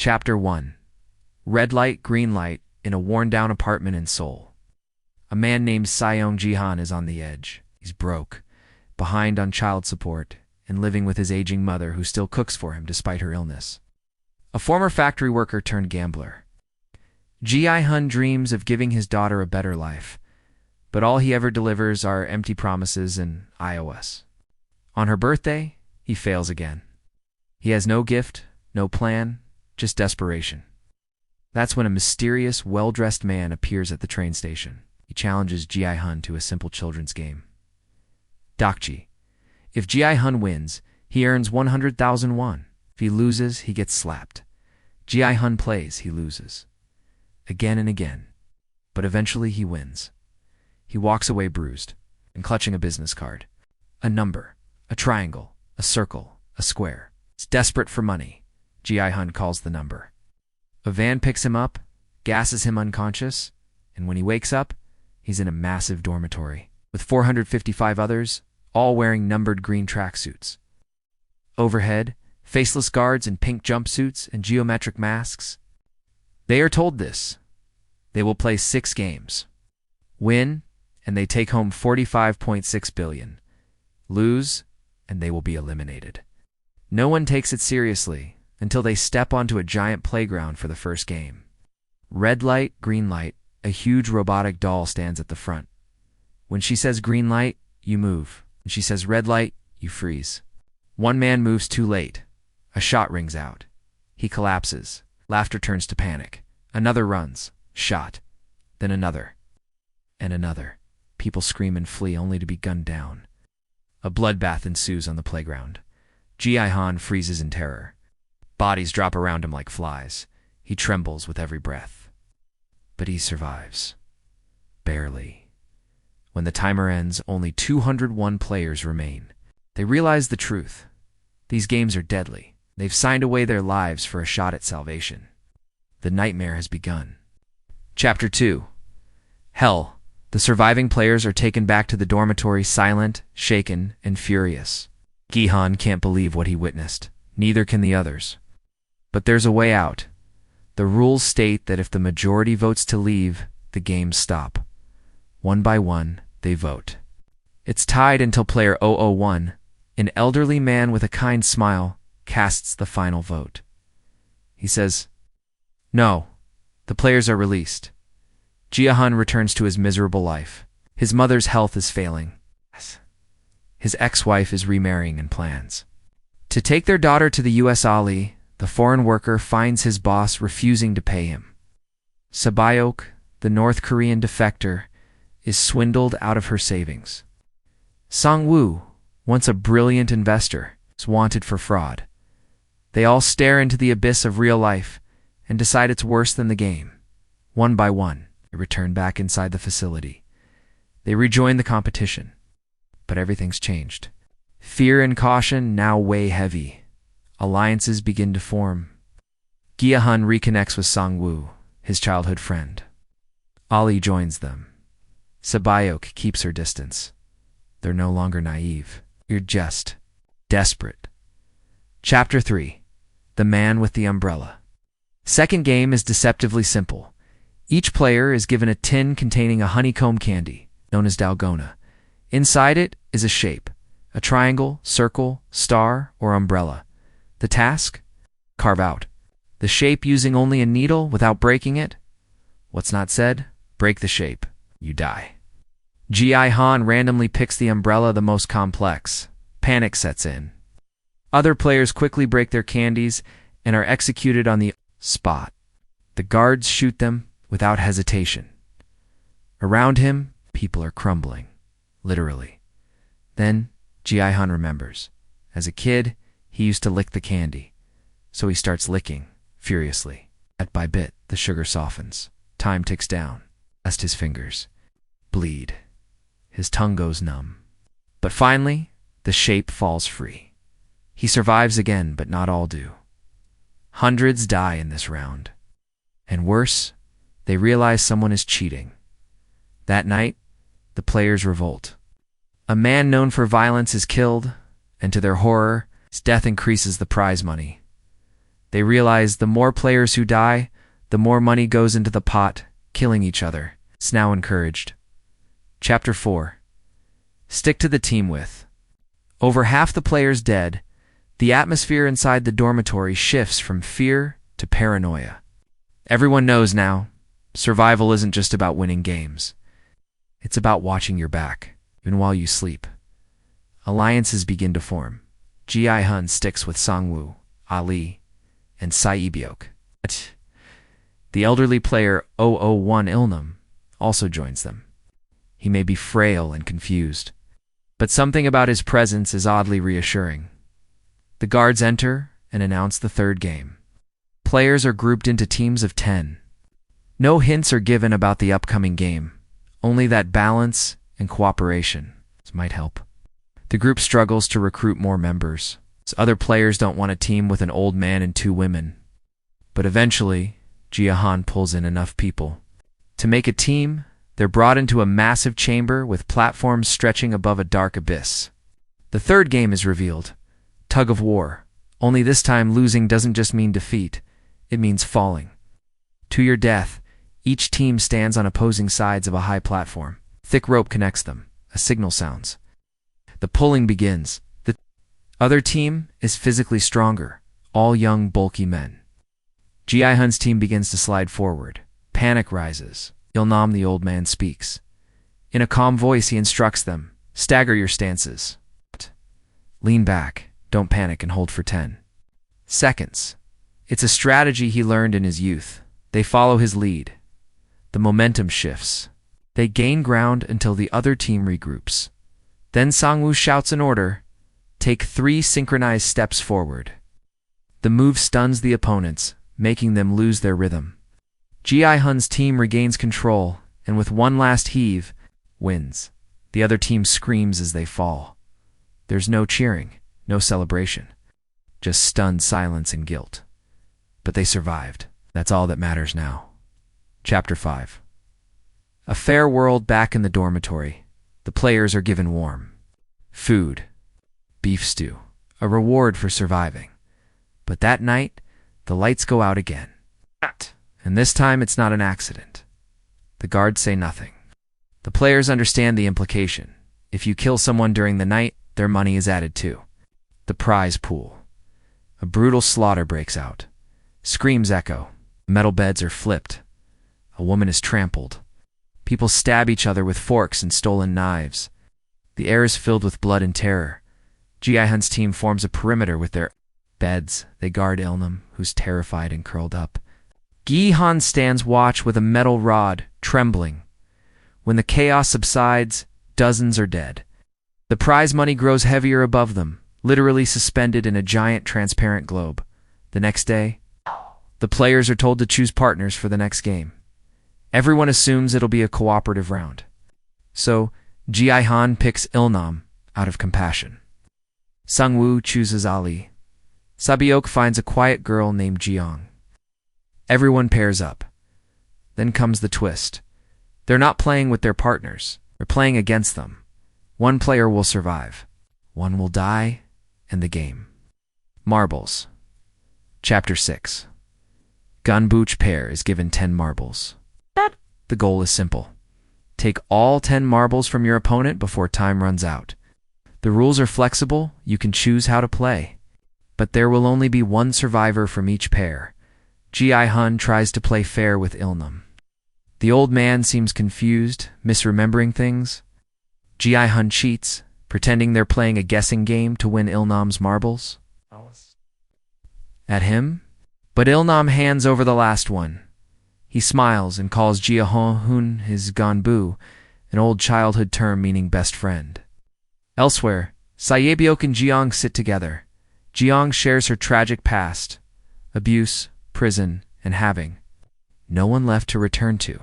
Chapter 1. Red light, green light, in a worn-down apartment in Seoul. A man named Gi-hun is on the edge. He's broke, behind on child support, and living with his aging mother who still cooks for him despite her illness. A former factory worker turned gambler. Gi-hun dreams of giving his daughter a better life, but all he ever delivers are empty promises and iOS. On her birthday, he fails again. He has no gift, no plan, just desperation. That's when a mysterious, well-dressed man appears at the train station. He challenges Gi-hun to a simple children's game. Dokji. If Gi-hun wins, he earns 100,000 won. If he loses, he gets slapped. Gi-hun plays, he loses. Again and again. But eventually he wins. He walks away bruised and clutching a business card. A number, a triangle, a circle, a square. He's desperate for money. Gi-hun calls the number. A van picks him up, gasses him unconscious, and when he wakes up, he's in a massive dormitory with 455 others, all wearing numbered green tracksuits. Overhead, faceless guards in pink jumpsuits and geometric masks. They are told this. They will play 6 games. Win, and they take home 45.6 billion. Lose, and they will be eliminated. No one takes it seriously until they step onto a giant playground for the first game. Red light, green light, a huge robotic doll stands at the front. When she says green light, you move. When she says red light, you freeze. One man moves too late. A shot rings out. He collapses. Laughter turns to panic. Another runs. Shot. Then another. And another. People scream and flee only to be gunned down. A bloodbath ensues on the playground. Gi-hun freezes in terror. Bodies drop around him like flies. He trembles with every breath. But he survives. Barely. When the timer ends, only 201 players remain. They realize the truth. These games are deadly. They've signed away their lives for a shot at salvation. The nightmare has begun. Chapter 2. Hell. The surviving players are taken back to the dormitory silent, shaken, and furious. Gi-hun can't believe what he witnessed. Neither can the others. But there's a way out. The rules state that if the majority votes to leave, the games stop. One by one, they vote. It's tied until player 001, an elderly man with a kind smile, casts the final vote. He says, "No, the players are released." Gi-hun returns to his miserable life. His mother's health is failing. His ex-wife is remarrying and plans to take their daughter to the U.S. Ali. The foreign worker finds his boss refusing to pay him. Sae-byeok, the North Korean defector, is swindled out of her savings. Sang-woo, once a brilliant investor, is wanted for fraud. They all stare into the abyss of real life and decide it's worse than the game. One by one, they return back inside the facility. They rejoin the competition. But everything's changed. Fear and caution now weigh heavy. Alliances begin to form. Gi-hun reconnects with Sang-woo, his childhood friend. Ali joins them. Sae-byeok keeps her distance. They're no longer naive. You're just desperate. Chapter 3. The Man with the Umbrella. Second game is deceptively simple. Each player is given a tin containing a honeycomb candy, known as dalgona. Inside it is a shape, a triangle, circle, star, or umbrella. The task? Carve out the shape using only a needle without breaking it. What's not said? Break the shape. You die. Gi-hun randomly picks the umbrella the most complex. Panic sets in. Other players quickly break their candies and are executed on the spot. The guards shoot them without hesitation. Around him, people are crumbling. Literally. Then, Gi-hun remembers. As a kid, he used to lick the candy. So he starts licking, furiously. Bit by bit, the sugar softens. Time ticks down. Lest his fingers bleed. His tongue goes numb. But finally, the shape falls free. He survives again, but not all do. Hundreds die in this round. And worse, they realize someone is cheating. That night, the players revolt. A man known for violence is killed, and to their horror, his death increases the prize money. They realize the more players who die, the more money goes into the pot, killing each other. It's now encouraged. Chapter 4. Stick to the team with. Over half the players dead, the atmosphere inside the dormitory shifts from fear to paranoia. Everyone knows now, survival isn't just about winning games. It's about watching your back, even while you sleep. Alliances begin to form. Gi-hun sticks with Sang-woo, Ali, and Sae-byeok. The elderly player 001 Ilnam also joins them. He may be frail and confused, but something about his presence is oddly reassuring. The guards enter and announce the third game. Players are grouped into teams of 10. No hints are given about the upcoming game, only that balance and cooperation might help. The group struggles to recruit more members. Other players don't want a team with an old man and 2 women. But eventually, Gi-hun pulls in enough people. To make a team, they're brought into a massive chamber with platforms stretching above a dark abyss. The third game is revealed. Tug of war. Only this time losing doesn't just mean defeat, it means falling. To your death, each team stands on opposing sides of a high platform. Thick rope connects them. A signal sounds. The pulling begins. The other team is physically stronger, all young, bulky men. Gi-hun's team begins to slide forward. Panic rises. Ilnam, the old man, speaks. In a calm voice, he instructs them. Stagger your stances. Lean back. Don't panic and hold for 10 seconds. It's a strategy he learned in his youth. They follow his lead. The momentum shifts. They gain ground until the other team regroups. Then Sang-woo shouts an order. Take 3 synchronized steps forward. The move stuns the opponents, making them lose their rhythm. Gi-hun's team regains control, and with one last heave, wins. The other team screams as they fall. There's no cheering, no celebration. Just stunned silence and guilt. But they survived. That's all that matters now. Chapter 5. A fair world back in the dormitory. The players are given warm food, beef stew, a reward for surviving. But that night, the lights go out again. And this time it's not an accident. The guards say nothing. The players understand the implication. If you kill someone during the night, their money is added too. The prize pool. A brutal slaughter breaks out. Screams echo. Metal beds are flipped. A woman is trampled. People stab each other with forks and stolen knives. The air is filled with blood and terror. Gi-hun's team forms a perimeter with their beds. They guard Ilnam, who's terrified and curled up. Gi-hun stands watch with a metal rod, trembling. When the chaos subsides, dozens are dead. The prize money grows heavier above them, literally suspended in a giant transparent globe. The next day, the players are told to choose partners for the next game. Everyone assumes it'll be a cooperative round. So, Gi-hun picks Ilnam out of compassion. Sang-woo chooses Ali. Sae-byeok finds a quiet girl named Ji-young. Everyone pairs up. Then comes the twist. They're not playing with their partners. They're playing against them. One player will survive. One will die, and the game. Marbles. Chapter 6. Gunbuch pair is given 10 marbles. The goal is simple. Take all 10 marbles from your opponent before time runs out. The rules are flexible, you can choose how to play. But there will only be one survivor from each pair. Gi-hun tries to play fair with Ilnam. The old man seems confused, misremembering things. Gi-hun cheats, pretending they're playing a guessing game to win Ilnam's marbles. At him? But Ilnam hands over the last one. He smiles and calls Gi-hun his ganbu, an old childhood term meaning best friend. Elsewhere, Sae-byeok and Ji-young sit together. Ji-young shares her tragic past, abuse, prison, and having no one left to return to.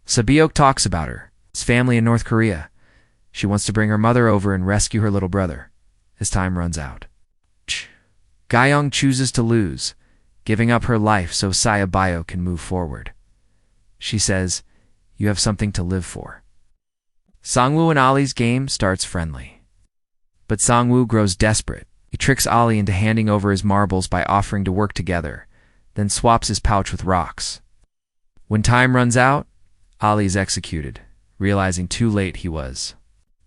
Sae-byeok talks about her, his family in North Korea. She wants to bring her mother over and rescue her little brother, as time runs out. Gi-young chooses to lose, giving up her life so Sae-byeok can move forward. She says, "You have something to live for." Sang-woo and Ali's game starts friendly. But Sang-woo grows desperate. He tricks Ali into handing over his marbles by offering to work together. then swaps his pouch with rocks. When time runs out, Ali is executed, realizing too late he was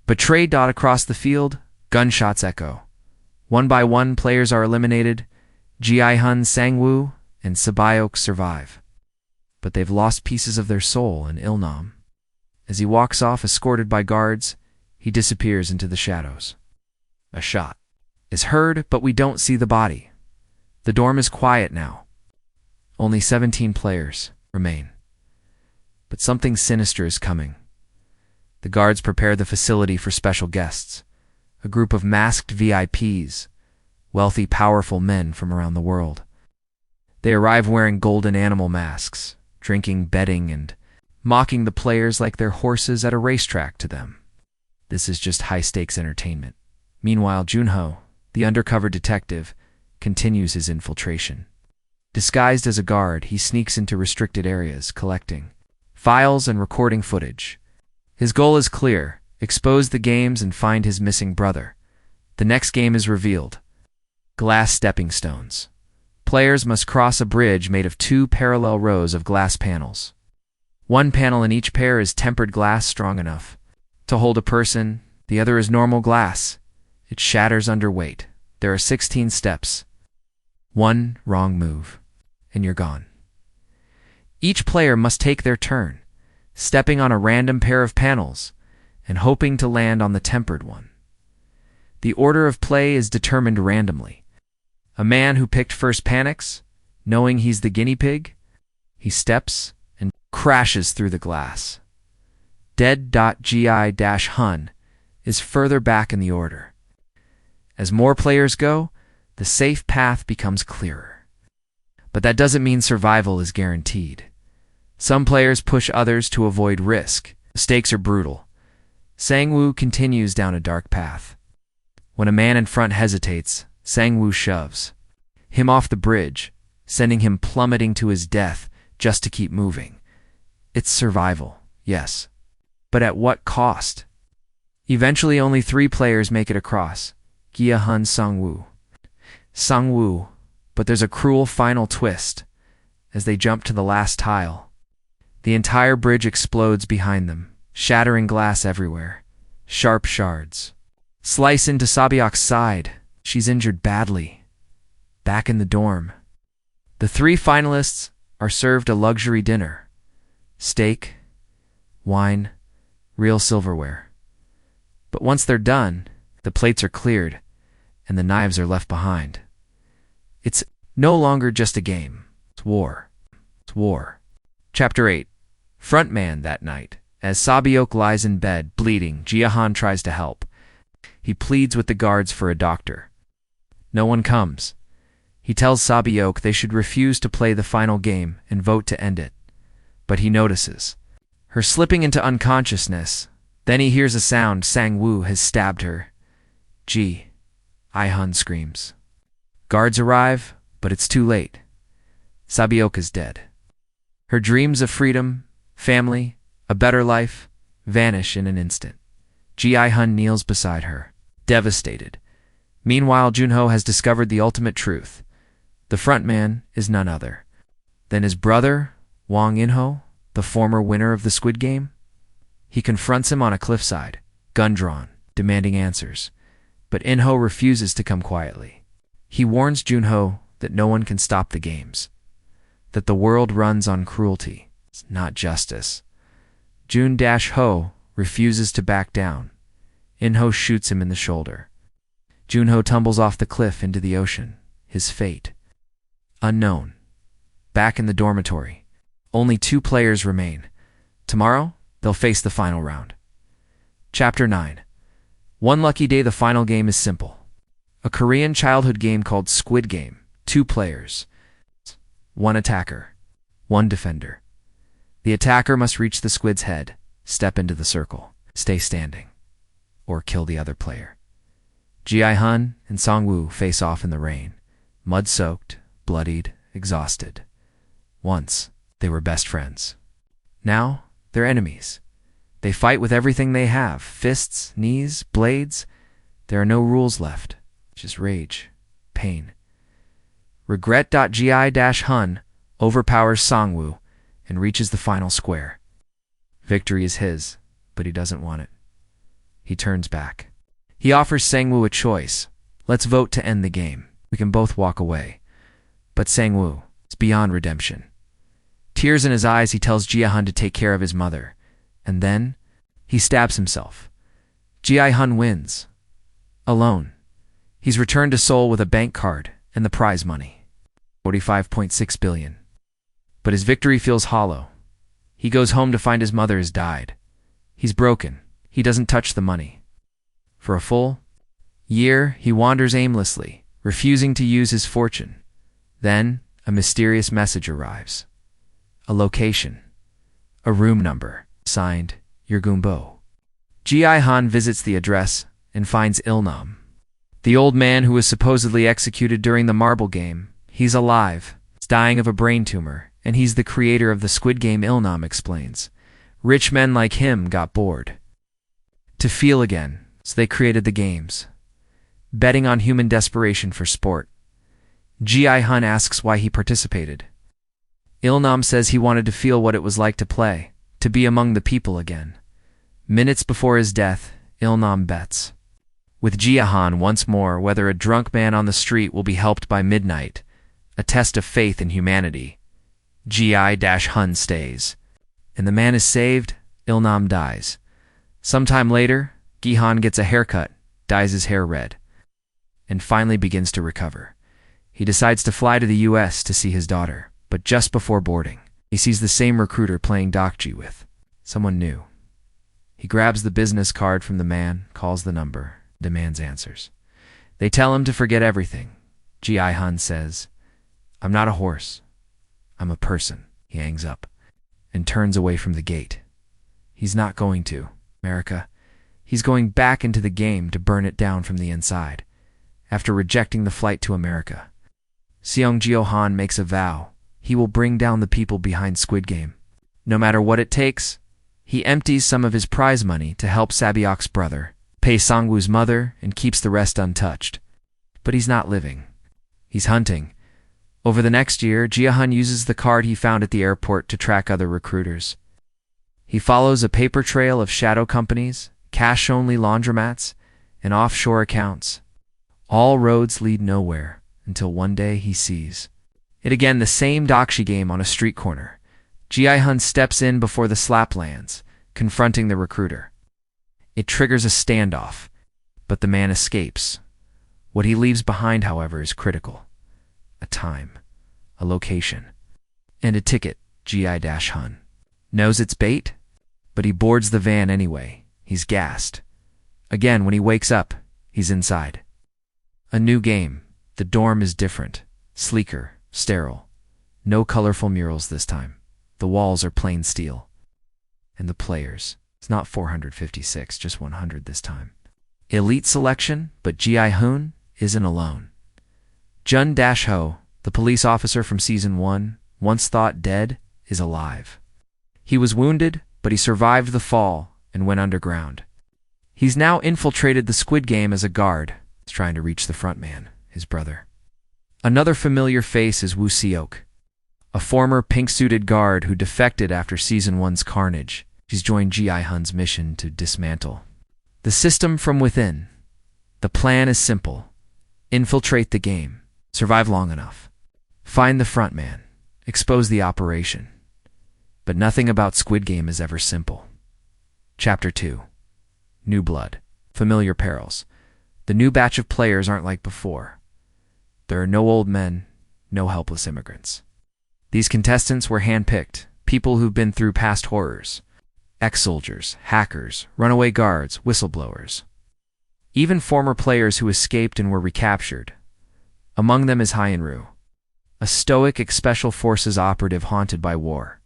betrayed. Across the field, gunshots echo. One by one, players are eliminated. Gi-hun, Sang-woo, and Sae-byeok survive. But they've lost pieces of their soul in Il-nam. As he walks off, escorted by guards, he disappears into the shadows. A shot is heard, but we don't see the body. The dorm is quiet now. Only 17 players remain. But something sinister is coming. The guards prepare the facility for special guests, a group of masked VIPs, wealthy, powerful men from around the world. They arrive wearing golden animal masks, drinking, betting, and mocking the players like they're horses at a racetrack to them. This is just high-stakes entertainment. Meanwhile, Jun-ho, the undercover detective, continues his infiltration. Disguised as a guard, he sneaks into restricted areas, collecting files and recording footage. His goal is clear: expose the games and find his missing brother. The next game is revealed. Glass stepping stones. Players must cross a bridge made of 2 parallel rows of glass panels. One panel in each pair is tempered glass strong enough to hold a person. The other is normal glass. It shatters under weight. There are 16 steps. One wrong move, and you're gone. Each player must take their turn, stepping on a random pair of panels and hoping to land on the tempered one. The order of play is determined randomly. A man who picked first panics, knowing he's the guinea pig. He steps and crashes through the glass. Dead. Gi-hun is further back in the order. As more players go, the safe path becomes clearer. But that doesn't mean survival is guaranteed. Some players push others to avoid risk. The stakes are brutal. Sang-woo continues down a dark path. When a man in front hesitates, Sang-woo shoves him off the bridge, sending him plummeting to his death just to keep moving. It's survival, yes. But at what cost? Eventually, only 3 players make it across. Gi-hun, Sang-woo. But there's a cruel final twist. As they jump to the last tile, the entire bridge explodes behind them, shattering glass everywhere. Sharp shards slice into Sae-byeok's side. She's injured badly. Back in the dorm, the 3 finalists are served a luxury dinner. Steak, wine, real silverware. But once they're done, the plates are cleared and the knives are left behind. It's no longer just a game. It's war. It's war. Chapter 8. Frontman. That night, as Sae-byeok lies in bed, bleeding, Gi-hun tries to help. He pleads with the guards for a doctor. No one comes. He tells Sae-byeok they should refuse to play the final game and vote to end it. But he notices her slipping into unconsciousness. Then he hears a sound. Sang-woo has stabbed her. Gi-hun screams. Guards arrive, but it's too late. Sae-byeok is dead. Her dreams of freedom, family, a better life, vanish in an instant. Gi-hun kneels beside her, devastated. Meanwhile, Jun-ho has discovered the ultimate truth. The frontman is none other than his brother, Wang In-ho, the former winner of the Squid Game. He confronts him on a cliffside, gun drawn, demanding answers. But In-ho refuses to come quietly. He warns Jun-ho that no one can stop the games, that the world runs on cruelty, not justice. Jun-ho refuses to back down. In-ho shoots him in the shoulder. Jun-ho tumbles off the cliff into the ocean, his fate unknown. Back in the dormitory, only 2 players remain. Tomorrow, they'll face the final round. Chapter 9. One lucky day. The final game is simple. A Korean childhood game called Squid Game. 2 players. 1 attacker, 1 defender. The attacker must reach the squid's head, step into the circle, stay standing, or kill the other player. Gi-hun and Sang-woo face off in the rain, mud-soaked, bloodied, exhausted. Once, they were best friends. Now, they're enemies. They fight with everything they have: fists, knees, blades. There are no rules left, just rage, pain. Gi-hun overpowers Sang-woo and reaches the final square. Victory is his, but he doesn't want it. He turns back. He offers Sang-woo a choice. Let's vote to end the game. We can both walk away. But Sang-woo is beyond redemption. Tears in his eyes, he tells Gi-hun to take care of his mother. And then, he stabs himself. Gi-hun wins. Alone. He's returned to Seoul with a bank card and the prize money. 45.6 billion. But his victory feels hollow. He goes home to find his mother has died. He's broken. He doesn't touch the money. For a full year, he wanders aimlessly, refusing to use his fortune. Then, a mysterious message arrives. A location. A room number. Signed, Yergumbo. Gi-hun visits the address and finds Il-nam. The old man who was supposedly executed during the marble game. He's alive. He's dying of a brain tumor, and he's the creator of the Squid Game. Il-nam explains. Rich men like him got bored. To feel again, so they created the games. Betting on human desperation for sport. Gi-hun asks why he participated. Il-nam says he wanted to feel what it was like to play, to be among the people again. Minutes before his death, Il-nam bets with Gi-hun once more whether a drunk man on the street will be helped by midnight, a test of faith in humanity. Gi-hun stays. And the man is saved, Il-nam dies. Sometime later, Gi-hun gets a haircut, dyes his hair red, and finally begins to recover. He decides to fly to the US to see his daughter, but just before boarding, he sees the same recruiter playing Dokji with someone new. He grabs the business card from the man, calls the number, demands answers. They tell him to forget everything. Gi-hun says, I'm not a horse. I'm a person. He hangs up and turns away from the gate. He's not going to America. He's going back into the game to burn it down from the inside. After rejecting the flight to America, Seong-ji-han makes a vow. He will bring down the people behind Squid Game. No matter what it takes, he empties some of his prize money to help Sae-byeok's brother, pays Sang-woo's mother, and keeps the rest untouched. But he's not living. He's hunting. Over the next year, Gi-hun uses the card he found at the airport to track other recruiters. He follows a paper trail of shadow companies, cash-only laundromats, and offshore accounts. All roads lead nowhere, until one day he sees it again, the same Dokji game on a street corner. Gi-hun steps in before the slap lands, confronting the recruiter. It triggers a standoff, but the man escapes. What he leaves behind, however, is critical. A time, a location, and a ticket. Gi-hun knows it's bait, but he boards the van anyway. He's gassed. Again, when he wakes up, he's inside. A new game. The dorm is different, sleeker, sterile. No colorful murals this time. The walls are plain steel. And the players. It's not 456, just 100 this time. Elite selection, but Gi-hun isn't alone. Jun-ho, the police officer from Season 1, once thought dead, is alive. He was wounded, but he survived the fall and went underground. He's now infiltrated the Squid Game as a guard. He's trying to reach the front man, his brother. Another familiar face is Woo Seok, a former pink-suited guard who defected after Season 1's carnage. She's joined Gi-hun's mission to dismantle the system from within. The plan is simple. Infiltrate the game. Survive long enough. Find the front man. Expose the operation. But nothing about Squid Game is ever simple. Chapter 2. New blood. Familiar perils. The new batch of players aren't like before. There are no old men, no helpless immigrants. These contestants were handpicked, people who've been through past horrors. Ex-soldiers, hackers, runaway guards, whistleblowers. Even former players who escaped and were recaptured. Among them is Hyun-roo, a stoic ex-special forces operative haunted by war.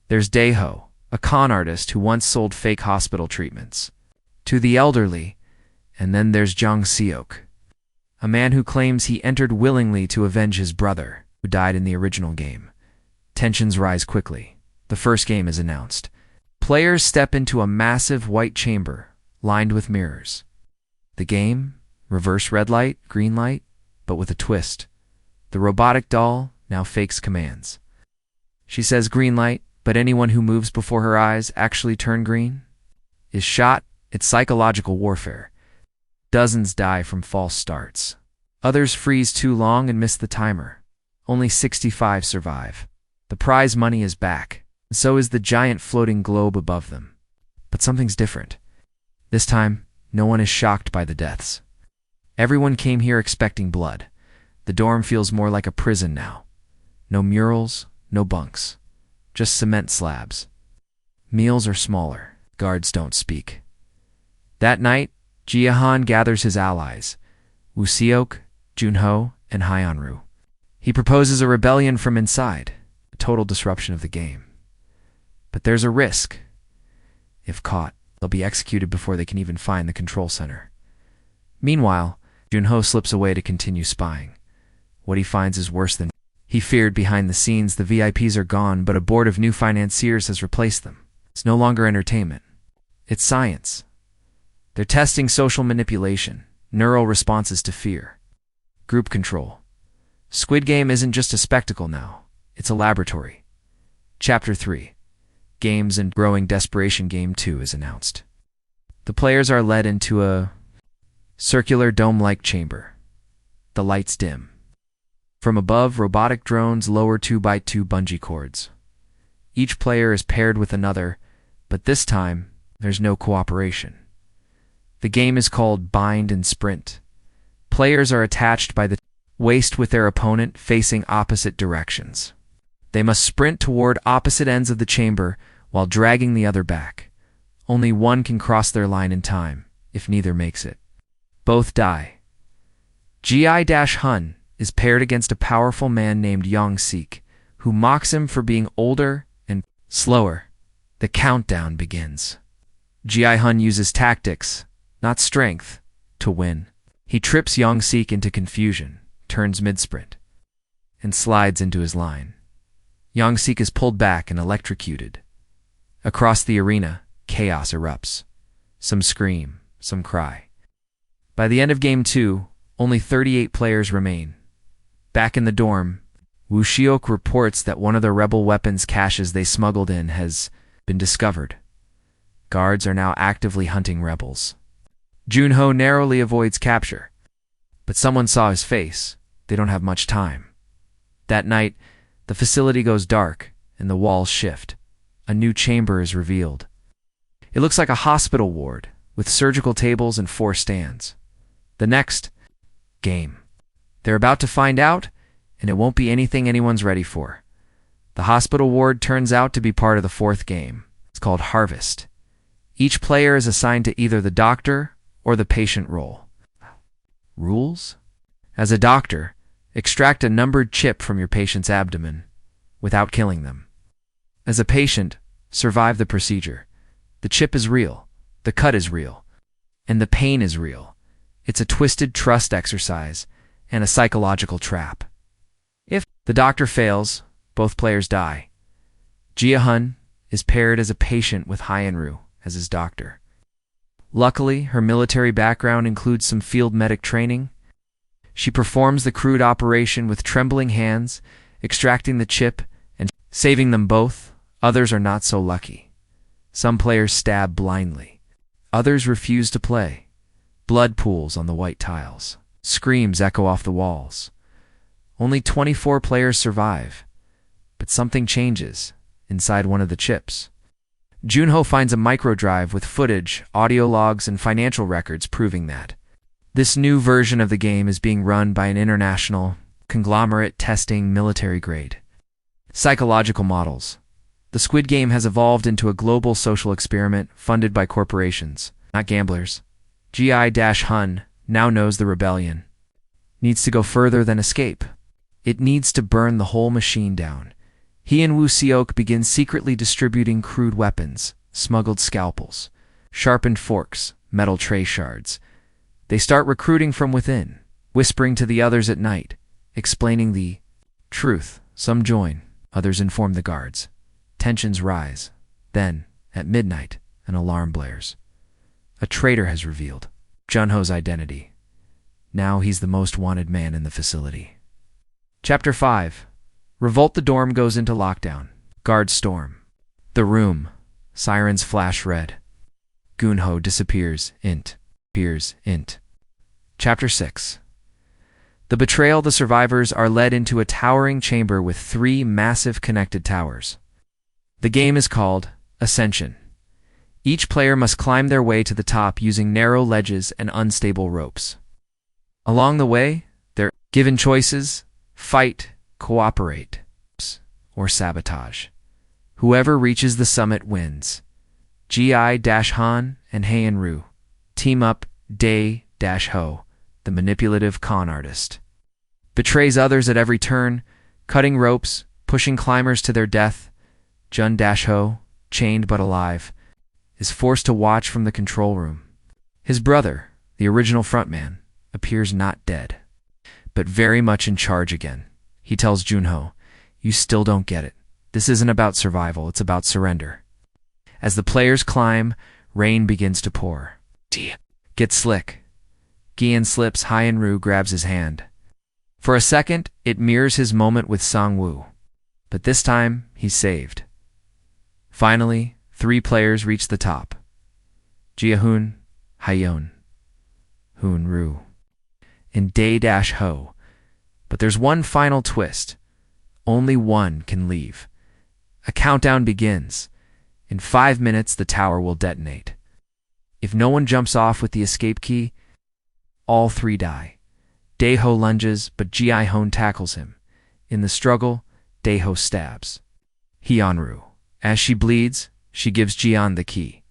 There's Dae-ho, a con artist who once sold fake hospital treatments to the elderly. And then there's Jung Seok, a man who claims he entered willingly to avenge his brother, who died in the original game. Tensions rise quickly. The first game is announced. Players step into a massive white chamber, lined with mirrors. The game? Reverse red light, green light, but with a twist. The robotic doll now fakes commands. She says green light, but anyone who moves before her eyes actually turn green is shot. It's psychological warfare. Dozens die from false starts. Others freeze too long and miss the timer. Only 65 survive. The prize money is back, and so is the giant floating globe above them. But something's different. This time, no one is shocked by the deaths. Everyone came here expecting blood. The dorm feels more like a prison now. No murals, no bunks. Just cement slabs. Meals are smaller. Guards don't speak. That night, Gi-hun gathers his allies, Woo-seok, Jun-ho, and Hyunru. He proposes a rebellion from inside, a total disruption of the game. But there's a risk. If caught, they'll be executed before they can even find the control center. Meanwhile, Jun-ho slips away to continue spying. What he finds is worse than he feared. Behind the scenes, the VIPs are gone, but a board of new financiers has replaced them. It's no longer entertainment. It's science. They're testing social manipulation, neural responses to fear, group control. Squid Game isn't just a spectacle now. It's a laboratory. Chapter 3. Games and Growing Desperation. Game 2 is announced. The players are led into a circular dome-like chamber. The lights dim. From above, robotic drones lower 2x2 bungee cords. Each player is paired with another, but this time, there's no cooperation. The game is called Bind and Sprint. Players are attached by the waist with their opponent facing opposite directions. They must sprint toward opposite ends of the chamber while dragging the other back. Only one can cross their line in time, if neither makes it. Both die. Gi-hun is paired against a powerful man named Yong-seek, who mocks him for being older and slower. The countdown begins. Gi-hun uses tactics, not strength, to win. He trips Yong-seek into confusion, turns mid-sprint, and slides into his line. Yong-seek is pulled back and electrocuted. Across the arena, chaos erupts. Some scream, some cry. By the end of Game 2, only 38 players remain. Back in the dorm, Woo-seok reports that one of the rebel weapons caches they smuggled in has been discovered. Guards are now actively hunting rebels. Jun-ho narrowly avoids capture, but someone saw his face. They don't have much time. That night, the facility goes dark and the walls shift. A new chamber is revealed. It looks like a hospital ward with surgical tables and 4 stands. The next game. They're about to find out, and it won't be anything anyone's ready for. The hospital ward turns out to be part of the 4th game. It's called Harvest. Each player is assigned to either the doctor or the patient role. Rules? As a doctor, extract a numbered chip from your patient's abdomen without killing them. As a patient, survive the procedure. The chip is real, the cut is real, and the pain is real. It's a twisted trust exercise and a psychological trap. If the doctor fails, both players die. Gi-hun is paired as a patient with Hyunru as his doctor. Luckily, her military background includes some field medic training. She performs the crude operation with trembling hands, extracting the chip and saving them both. Others are not so lucky. Some players stab blindly. Others refuse to play. Blood pools on the white tiles. Screams echo off the walls. Only 24 players survive. But something changes inside one of the chips. Jun-ho finds a microdrive with footage, audio logs, and financial records proving that. This new version of the game is being run by an international conglomerate testing military grade psychological models. The Squid Game has evolved into a global social experiment funded by corporations, not gamblers. Gi-hun now knows the rebellion needs to go further than escape. It needs to burn the whole machine down. He and Woo-seok begin secretly distributing crude weapons, smuggled scalpels, sharpened forks, metal tray shards. They start recruiting from within, whispering to the others at night, explaining the truth. Some join, others inform the guards. Tensions rise. Then, at midnight, an alarm blares. A traitor has revealed Jun-ho's identity. Now he's the most wanted man in the facility. Chapter 5. Revolt. The dorm goes into lockdown. Guards storm. The room. Sirens flash red. Jun-ho disappears. Int. Chapter 6. The betrayal. The survivors are led into a towering chamber with 3 massive connected towers. The game is called Ascension. Each player must climb their way to the top using narrow ledges and unstable ropes. Along the way, they're given choices: fight, cooperate, or sabotage. Whoever reaches the summit wins. Gi-hun and Hae-in team up. Dae-ho, the manipulative con artist, betrays others at every turn, cutting ropes, pushing climbers to their death. Jun-ho, chained but alive, is forced to watch from the control room. His brother, the original frontman, appears not dead, but very much in charge again. He tells Jun-ho, "You still don't get it. This isn't about survival, it's about surrender." As the players climb, rain begins to pour. Get slick. Gi-hun slips. Hae-in grabs his hand. For a second, it mirrors his moment with Sang-woo, but this time, he's saved. Finally, 3 players reach the top. Gi-hun, Hae-in, Hun-ru, and Dae-ho. But there's one final twist. Only one can leave. A countdown begins. In 5 minutes, the tower will detonate. If no one jumps off with the escape key, all 3 die. Dae-ho lunges, but Gi-hun tackles him. In the struggle, Dae-ho stabs Hae-in. As she bleeds, she gives Gi-hun the key.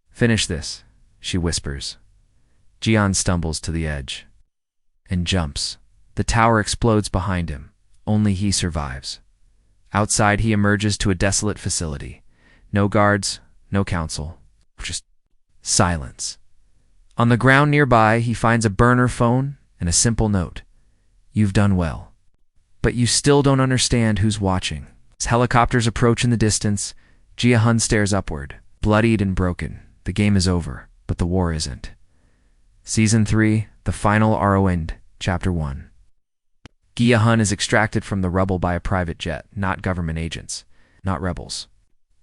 "Finish this," she whispers. Gi-hun stumbles to the edge and jumps. The tower explodes behind him. Only he survives. Outside, he emerges to a desolate facility. No guards, no council, just silence. On the ground nearby, he finds a burner phone and a simple note. "You've done well. But you still don't understand who's watching." As helicopters approach in the distance, Gi-hun stares upward, bloodied and broken. The game is over, but the war isn't. Season 3, The Final End, Chapter 1. Gi-hun is extracted from the rubble by a private jet, not government agents, not rebels,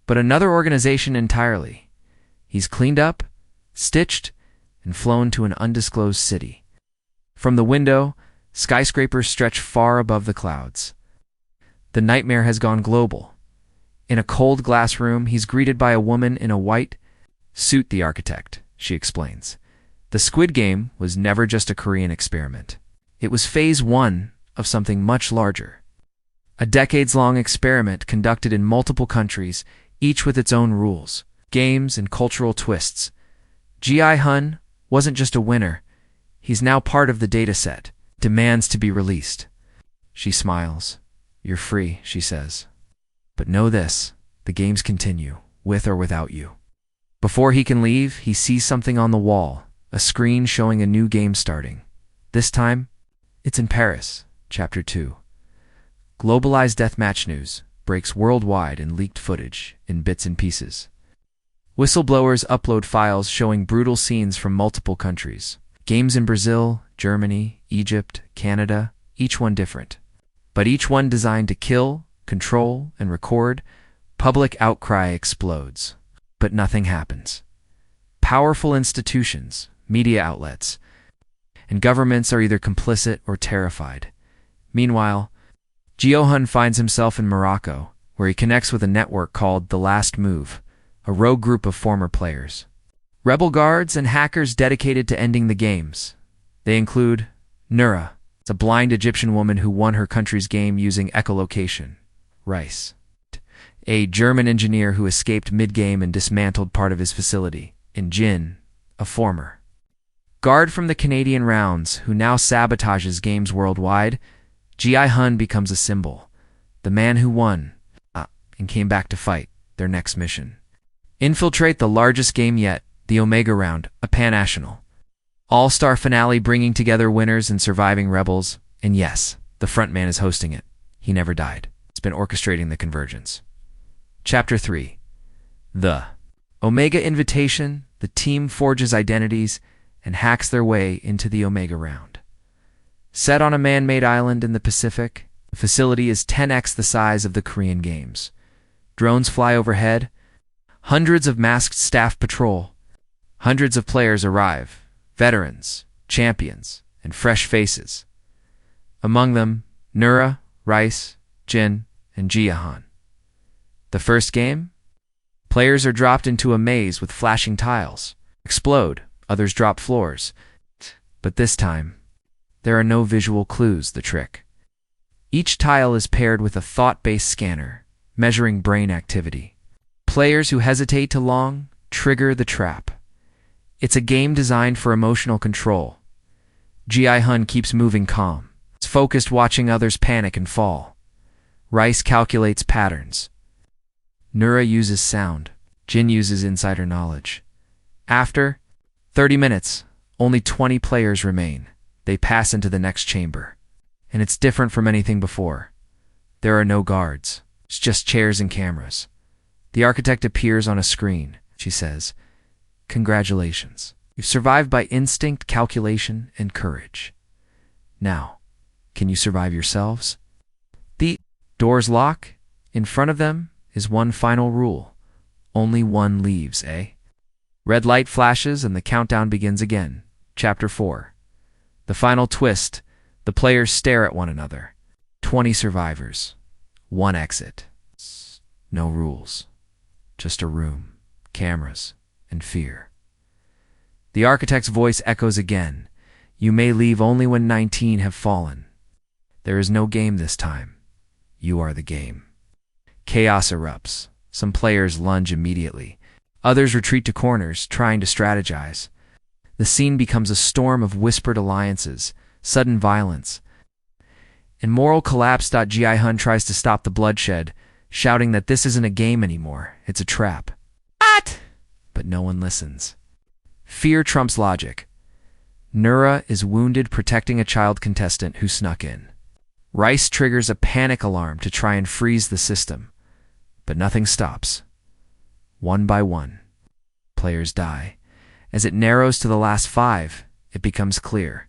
but another organization entirely. He's cleaned up, stitched, and flown to an undisclosed city. From the window, skyscrapers stretch far above the clouds. The nightmare has gone global. In a cold glass room, he's greeted by a woman in a white suit. "The architect," she explains. "The Squid Game was never just a Korean experiment. It was phase 1 of something much larger. A decades-long experiment conducted in multiple countries, each with its own rules, games, and cultural twists. Gi-hun wasn't just a winner. He's now part of the data set, demands to be released." She smiles. "You're free," she says. "But know this, the games continue, with or without you." Before he can leave, he sees something on the wall, a screen showing a new game starting. This time, it's in Paris. Chapter 2. Globalized deathmatch news breaks worldwide in leaked footage in bits and pieces. Whistleblowers upload files showing brutal scenes from multiple countries. Games in Brazil, Germany, Egypt, Canada, each one different, but each one designed to kill, control, and record. Public outcry explodes, but nothing happens. Powerful institutions, media outlets, and governments are either complicit or terrified. Meanwhile, Gi-hun finds himself in Morocco, where he connects with a network called The Last Move, a rogue group of former players. Rebel guards and hackers dedicated to ending the games. They include Nura, a blind Egyptian woman who won her country's game using echolocation. Rice, a German engineer who escaped mid-game and dismantled part of his facility. And Jin, a former guard from the Canadian rounds who now sabotages games worldwide. Gi-hun becomes a symbol, the man who won and came back to fight. Their next mission: infiltrate the largest game yet, the Omega Round, a pan-national all-star finale bringing together winners and surviving rebels. And yes, the frontman is hosting it. He never died. It's been orchestrating the convergence. Chapter 3. The Omega Invitation. The team forges identities and hacks their way into the Omega Round. Set on a man-made island in the Pacific, The facility is 10x the size of the Korean Games. Drones fly overhead. Hundreds of masked staff patrol. Hundreds of players arrive. Veterans, champions, and fresh faces. Among them, Nura, Rice, Jin, and Gi-hun. The first game? Players are dropped into a maze with flashing tiles. Explode, others drop floors. But this time, there are no visual clues, the trick. Each tile is paired with a thought-based scanner, measuring brain activity. Players who hesitate too long trigger the trap. It's a game designed for emotional control. Gi-hun keeps moving calm. It's focused watching others panic and fall. Rice calculates patterns. Nura uses sound. Jin uses insider knowledge. After 30 minutes, only 20 players remain. They pass into the next chamber. And it's different from anything before. There are no guards. It's just chairs and cameras. The architect appears on a screen. She says, "Congratulations. You've survived by instinct, calculation, and courage. Now, can you survive yourselves?" The doors lock. In front of them is one final rule. Only one leaves, eh? Red light flashes and the countdown begins again. Chapter 4. The final twist. The players stare at one another. 20 survivors. One exit. No rules. Just a room, cameras, and fear. The architect's voice echoes again. You may leave only when 19 have fallen. There is no game this time. You are the game. Chaos erupts. Some players lunge immediately. Others retreat to corners, trying to strategize. The scene becomes a storm of whispered alliances, sudden violence. In moral collapse, Gi-hun tries to stop the bloodshed, shouting that this isn't a game anymore, it's a trap. What? But no one listens. Fear trumps logic. Nura is wounded protecting a child contestant who snuck in. Rice triggers a panic alarm to try and freeze the system. But nothing stops. One by one, players die. As it narrows to the last 5, it becomes clear.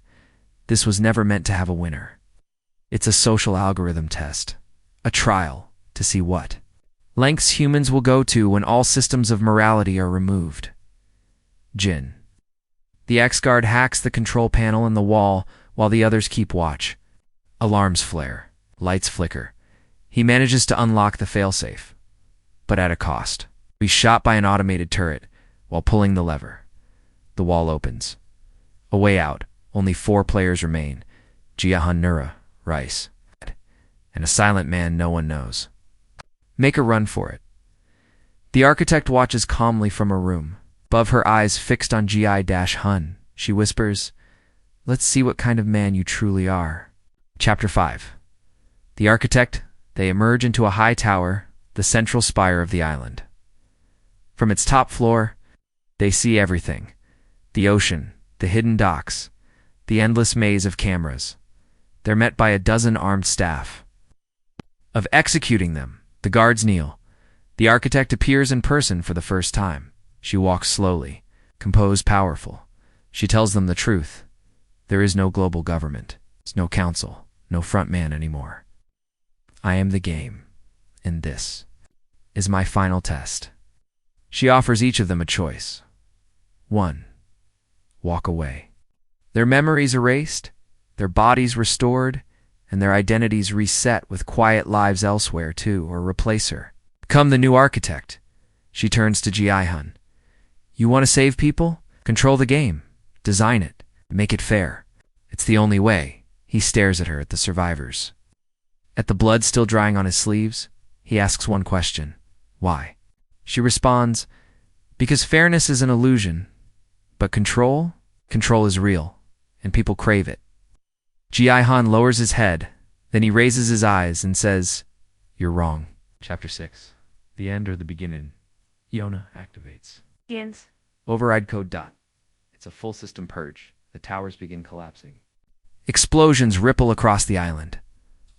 This was never meant to have a winner. It's a social algorithm test. A trial to see what lengths humans will go to when all systems of morality are removed. Jin. The X-Guard hacks the control panel in the wall while the others keep watch. Alarms flare. Lights flicker. He manages to unlock the failsafe. But at a cost. He's shot by an automated turret while pulling the lever. The wall opens. A way out. Only 4 players remain. Gi-hun, Nura, Rice, and a silent man no one knows. Make a run for it. The architect watches calmly from a room. Above her eyes fixed on Gi-hun, she whispers, "Let's see what kind of man you truly are." Chapter 5. The architect, they emerge into a high tower, the central spire of the island. From its top floor, they see everything. The ocean, the hidden docks, the endless maze of cameras. They're met by a dozen armed staff. Of executing them, the guards kneel. The architect appears in person for the first time. She walks slowly, composed, powerful. She tells them the truth. There is no global government. There's no council, no front man anymore. I am the game, and this is my final test. She offers each of them a choice. 1. Walk away. Their memories erased, their bodies restored, and their identities reset with quiet lives elsewhere too, or replace her. Become the new architect. She turns to Gi-hun. You want to save people? Control the game. Design it. Make it fair. It's the only way. He stares at her, at the survivors. At the blood still drying on his sleeves, he asks one question. Why? She responds, because fairness is an illusion, but control is real, and people crave it. Gi-hun lowers his head, then he raises his eyes and says, "You're wrong." Chapter 6. The end or the beginning. Yona activates. Begins. Override code dot. It's a full system purge. The towers begin collapsing. Explosions ripple across the island.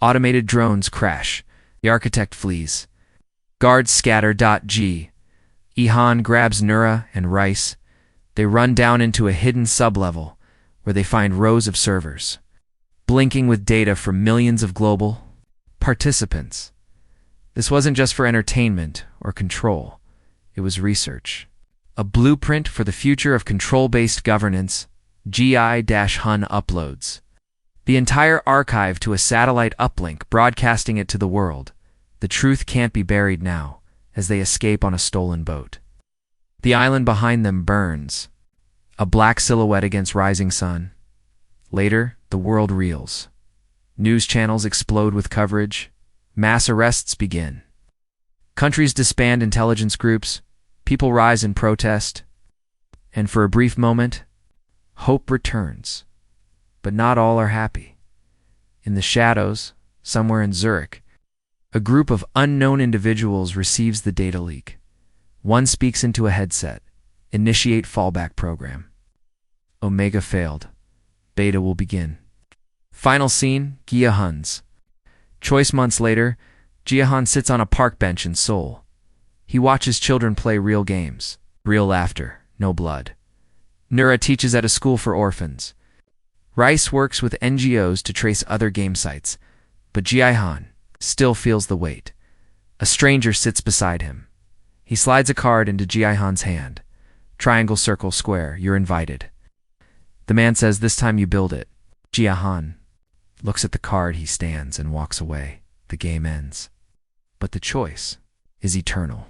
Automated drones crash. The architect flees. Guards scatter. Gi-hun grabs Nura and Rice. They run down into a hidden sublevel where they find rows of servers, blinking with data from millions of global Participants. This wasn't just for entertainment or control. It was research. A blueprint for the future of control-based governance, Gi-hun uploads. The entire archive to a satellite uplink, broadcasting it to the world. The truth can't be buried now, as they escape on a stolen boat. The island behind them burns, a black silhouette against rising sun. Later, the world reels. News channels explode with coverage. Mass arrests begin. Countries disband intelligence groups. People rise in protest. And for a brief moment, hope returns. But not all are happy. In the shadows, somewhere in Zurich, a group of unknown individuals receives the data leak. One speaks into a headset. Initiate fallback program. Omega failed. Beta will begin. Final scene, Gi-hun's. Choice months later, Gi-hun sits on a park bench in Seoul. He watches children play real games. Real laughter, no blood. Nura teaches at a school for orphans. Rice works with NGOs to trace other game sites, but Gi-hun still feels the weight. A stranger sits beside him. He slides a card into Gi-hun's hand. Triangle, circle, square, you're invited. The man says, this time you build it. Gi-hun looks at the card, he stands and walks away. The game ends. But the choice is eternal.